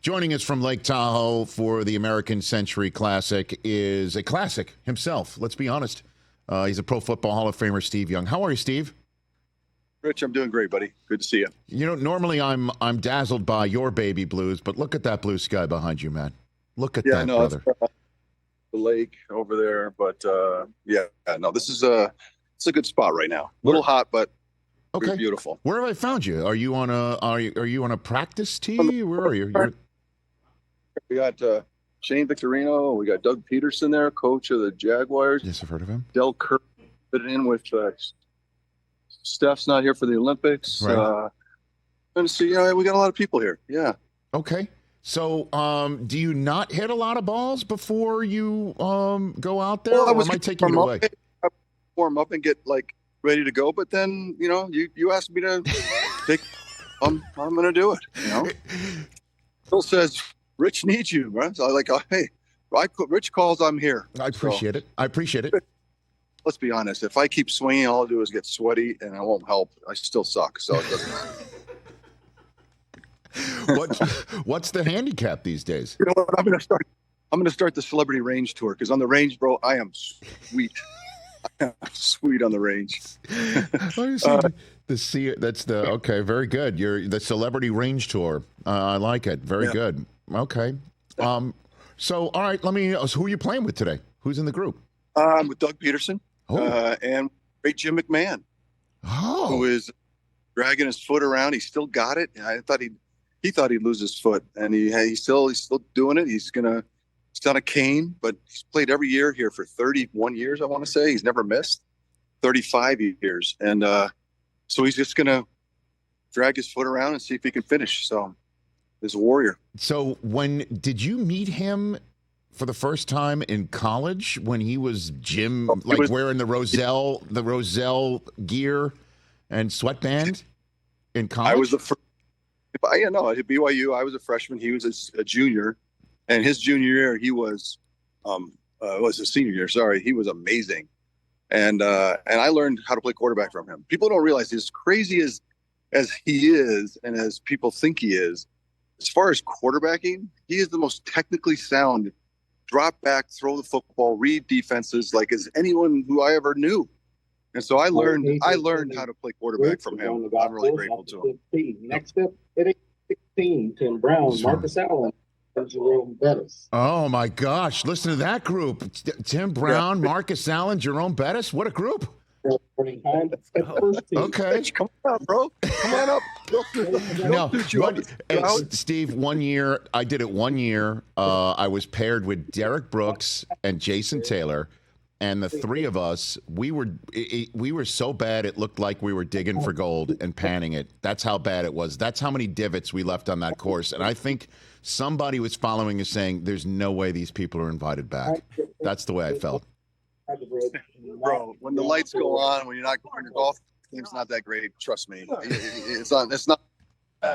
Joining us from Lake Tahoe for the American Century Classic is a classic himself. Let's be honest. He's a Pro Football Hall of Famer, Steve Young. How are you, Steve? Rich, I'm doing great, buddy. Good to see you. You know, normally I'm dazzled by your baby blues, but look at that blue sky behind you, man. Look at that, brother. It's the lake over there, but this is it's a good spot right now. A little hot, but okay, beautiful. Where have I found you? Are you on a practice tee? Where are you? We got Shane Victorino. We got Doug Peterson there, coach of the Jaguars. Yes, I've heard of him. Del Kirk fit in with Steph's not here for the Olympics. Right. And see, we got a lot of people here. Yeah. Okay. So, do you not hit a lot of balls before you go out there? Well, I might take you away. Warm up and get ready to go, but then you asked me to take. I'm going to do it. Phil says Rich needs you, right? So hey, Rich calls, I'm here. I appreciate it. I appreciate it. Let's be honest. If I keep swinging, all I'll do is get sweaty, and I won't help. I still suck, so it doesn't matter. What's the handicap these days? You know what? I'm gonna start the celebrity range tour, because on the range, bro, I am sweet. I am sweet on the range. Okay, very good. You're the celebrity range tour. I like it. Very good. Okay. So all right, so who are you playing with today? Who's in the group? I'm with Doug Peterson and great Jim McMahon, who is dragging his foot around. He still got it. I thought he thought he'd lose his foot, and he's still doing it. He's on a cane, but he's played every year here for 31 years. I want to say he's never missed 35 years, and so he's just gonna drag his foot around and see if he can finish. So he's a warrior. So when did you meet him for the first time in college, when he was Jim, wearing the Roselle gear and sweatband in college? I was the first. At BYU, I was a freshman. He was a junior, and his junior year, he was a senior year. Sorry, he was amazing, and I learned how to play quarterback from him. People don't realize, as crazy as he is, and as people think he is, as far as quarterbacking, he is the most technically sound. Drop back, throw the football, read defenses as anyone who I ever knew. And so I learned how to play quarterback from him. I'm really grateful to him. Next up, hitting 16, Tim Brown, Marcus Allen, and Jerome Bettis. Oh my gosh, listen to that group. Tim Brown, Marcus Allen, Jerome Bettis. What a group. Okay. Come on, bro. Come on up. Steve, I did it 1 year. I was paired with Derek Brooks and Jason Taylor, and the three of us, we were so bad it looked like we were digging for gold and panning it. That's how bad it was. That's how many divots we left on that course. And I think somebody was following us saying, there's no way these people are invited back. That's the way I felt. Bro, when the lights go on, when your golf game's not that great, trust me, it's not.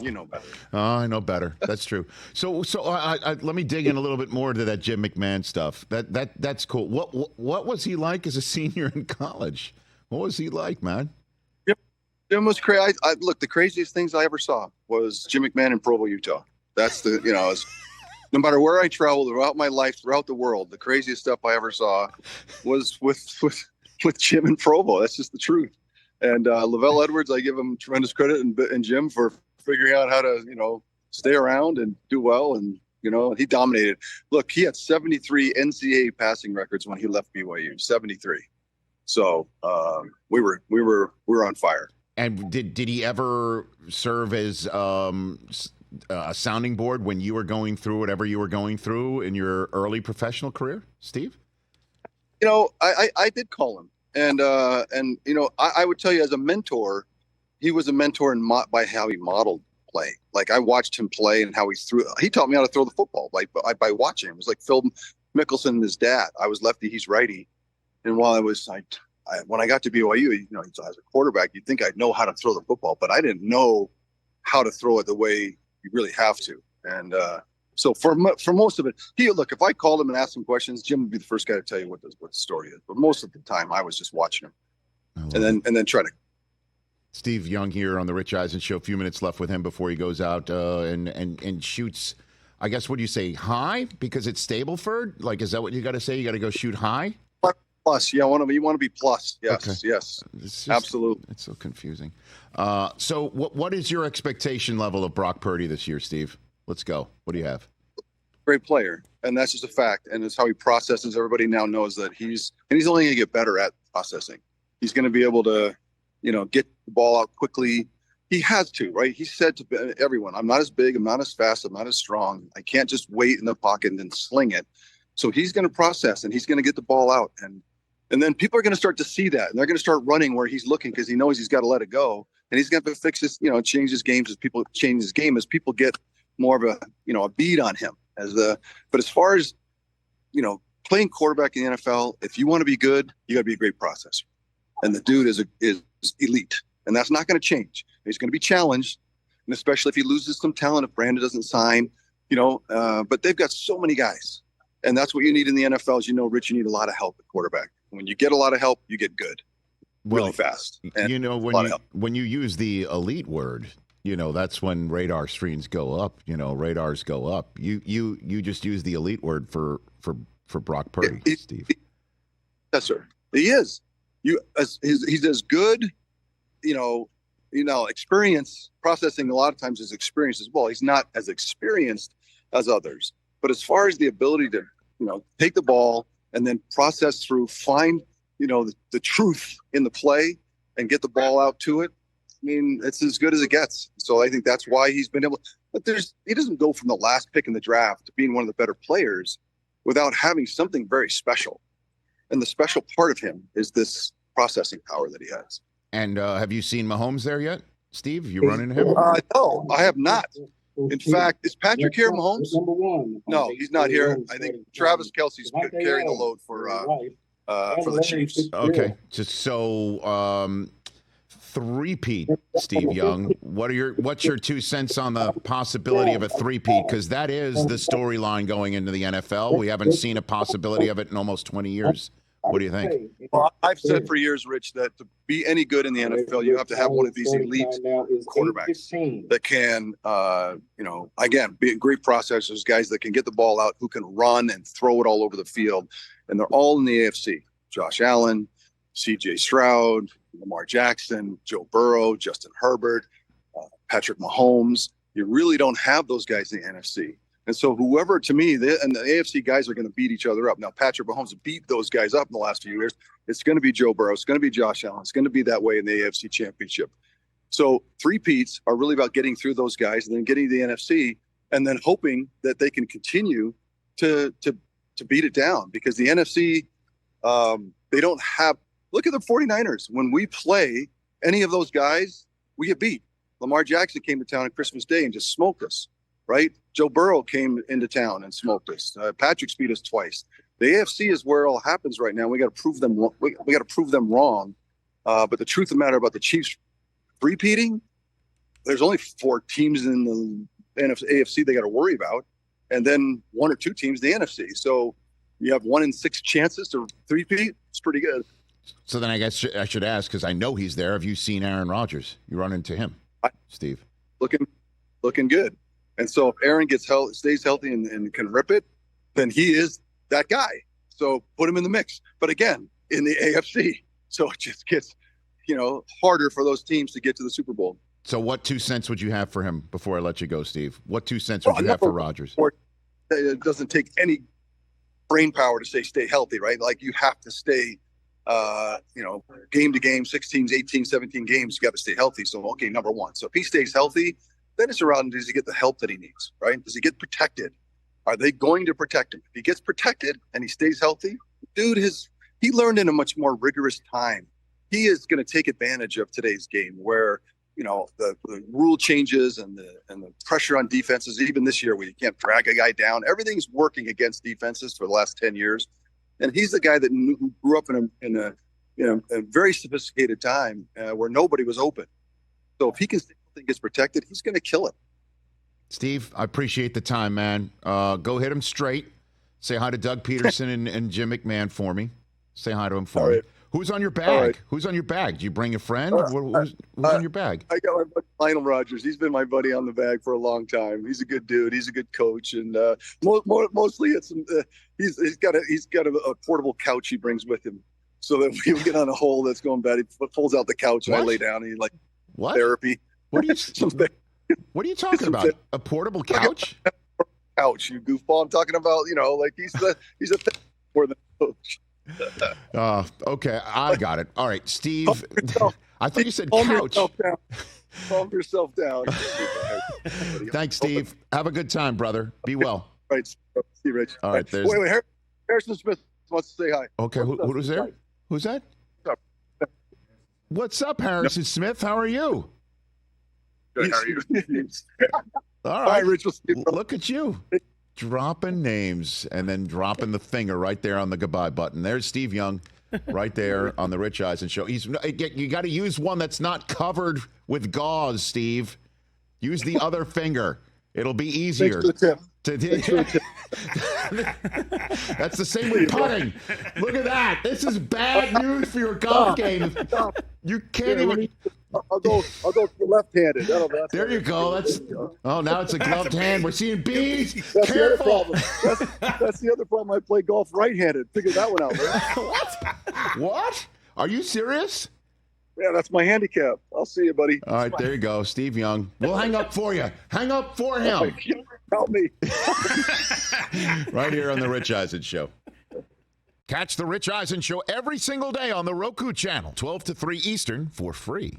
You know better. Oh, I know better. That's true. So let me dig in a little bit more to that Jim McMahon stuff. That's cool. What was he like as a senior in college? What was he like, man? Jim was crazy. Look, the craziest things I ever saw was Jim McMahon in Provo, Utah. That's no matter where I traveled throughout my life, throughout the world, the craziest stuff I ever saw was with Jim in Provo. That's just the truth. And Lavelle Edwards, I give him tremendous credit, and Jim for figuring out how to, stay around and do well. And, he dominated. Look, he had 73 NCAA passing records when he left BYU, 73. So we were on fire. And did he ever serve as a sounding board when you were going through whatever you were going through in your early professional career, Steve? I did call him, and I would tell you, as a mentor, he was a mentor by how he modeled play. I watched him play and how he threw. He taught me how to throw the football by watching him. It was like Phil Mickelson and his dad. I was lefty, he's righty, and while when I got to BYU, as a quarterback, you'd think I'd know how to throw the football, but I didn't know how to throw it the way you really have to. And so for most of it, if I called him and asked him questions, Jim would be the first guy to tell you what the story is. But most of the time, I was just watching him, and then try to. Steve Young here on the Rich Eisen Show. A few minutes left with him before he goes out and shoots I guess, what do you say, high? Because it's Stableford? Like, is that what you got to say? You got to go shoot high? Plus, yeah, you want to be plus. Yes, Okay. yes, It's just, absolutely. It's so confusing. So what is your expectation level of Brock Purdy this year, Steve? Let's go. What do you have? Great player, and that's just a fact. And it's how he processes. Everybody now knows that he's only going to get better at processing. He's going to be able to, get the ball out quickly. He has to, right? He said to everyone, "I'm not as big, I'm not as fast, I'm not as strong. I can't just wait in the pocket and then sling it." So he's going to process, and he's going to get the ball out, and then people are going to start to see that, and they're going to start running where he's looking because he knows he's got to let it go, and he's going to fix his, change his games as people change his game as people get more of a beat on him but as far as playing quarterback in the NFL, if you want to be good, you got to be a great processor, and the dude is elite, and that's not going to change. He's going to be challenged, and especially if he loses some talent, if Brandon doesn't sign, but they've got so many guys, and that's what you need in the NFL. Is Rich, you need a lot of help at quarterback. When you get a lot of help, you get good really fast. And when you use the elite word, that's when radar screens go up. Radars go up. You just use the elite word for Brock Purdy, Steve. Yes, sir. He is. He's as good. Experience processing a lot of times is experience as well. He's not as experienced as others, but as far as the ability to take the ball and then process through, find the truth in the play and get the ball out to it. I mean, it's as good as it gets. So I think that's why he's been able. But he doesn't go from the last pick in the draft to being one of the better players without having something very special. And the special part of him is this processing power that he has. And have you seen Mahomes there yet, Steve? You run into him? No, I have not. In fact, is Patrick here, Mahomes? Number one. No, he's not here. I think Travis Kelce's carrying the load for the Chiefs. Okay, just so three-peat, Steve Young. What's your 2 cents on the possibility of a three-peat? Because that is the storyline going into the NFL. We haven't seen a possibility of it in almost 20 years. What do you think? Well, I've said for years, Rich, that to be any good in the NFL, you have to have one of these elite quarterbacks that can, again, be great processors, guys that can get the ball out, who can run and throw it all over the field. And they're all in the AFC. Josh Allen, C.J. Stroud, Lamar Jackson, Joe Burrow, Justin Herbert, Patrick Mahomes. You really don't have those guys in the NFC. And so whoever, to me, the AFC guys are going to beat each other up. Now, Patrick Mahomes beat those guys up in the last few years. It's going to be Joe Burrow. It's going to be Josh Allen. It's going to be that way in the AFC Championship. So three-peats are really about getting through those guys and then getting to the NFC and then hoping that they can continue to beat it down, because the NFC, they don't have – look at the 49ers. When we play any of those guys, we get beat. Lamar Jackson came to town on Christmas Day and just smoked us. Right? Joe Burrow came into town and smoked us. Patrick's beat us twice. The AFC is where it all happens right now. We got to prove them. We got to prove them wrong. But the truth of the matter about the Chiefs repeating, there's only 4 teams in the AFC they got to worry about, and then 1 or 2 teams in the NFC. So you have 1 in 6 chances to three-peat. It's pretty good. So then I guess I should ask, because I know he's there. Have you seen Aaron Rodgers? You run into him, Steve? Looking good. And so if Aaron stays healthy and can rip it, then he is that guy. So put him in the mix. But again, in the AFC. So it just gets, harder for those teams to get to the Super Bowl. So what 2 cents would you have for him before I let you go, Steve? What 2 cents would you have for Rodgers? It doesn't take any brain power to stay healthy, right? Like you have to stay, game to game, 16, 18, 17 games, you got to stay healthy. So, okay, number one. So if he stays healthy, then it's around, does he get the help that he needs, right? Does he get protected? Are they going to protect him? If he gets protected and he stays healthy, dude, he learned in a much more rigorous time. He is going to take advantage of today's game where, the rule changes and the pressure on defenses, even this year where you can't drag a guy down. Everything's working against defenses for the last 10 years. And he's the guy that grew up in a very sophisticated time where nobody was open. So if he gets protected, he's going to kill it. Steve, I appreciate the time, man. Go hit him straight. Say hi to Doug Peterson and Jim McMahon for me. Say hi to him for me. Who's on your bag? right. Who's on your bag? Do you bring a friend? Who's on your bag? I got my buddy Lionel Rodgers. He's been my buddy on the bag for a long time. He's a good dude. He's a good coach, and mostly it's he's got a portable couch he brings with him, so that we get on a hole that's going bad. He pulls out the couch and I lay down and he What? therapy. What are you talking about? A portable couch? Couch, you goofball. I'm talking about, he's a thing for the coach. Okay, I got it. All right, Steve. I thought you said Calm couch. Calm yourself down. Thanks, Steve. Have a good time, brother. Be well. Right, see you, Rich. All right, there's. Wait, Harrison Smith wants to say hi. Okay, who's there? Who's that? What's up, Harrison Smith? How are you? Good, how are you? All right, Rich. Look at you. Dropping names and then dropping the finger right there on the goodbye button. There's Steve Young right there on the Rich Eisen Show. You got to use one that's not covered with gauze, Steve. Use the other finger. It'll be easier. That's the same with putting. Look at that. This is bad news for your golf game. You can't even. I'll go left-handed. There you go. Now it's a gloved hand. We're seeing bees. That's Careful. the other problem. That's the other problem. I play golf right-handed. Figure that one out. Right? What? Are you serious? Yeah, that's my handicap. I'll see you, buddy. All right, there you go, Steve Young. We'll hang up for you. Hang up for him. Help me. Right here on the Rich Eisen Show. Catch the Rich Eisen Show every single day on the Roku channel, 12 to 3 Eastern, for free.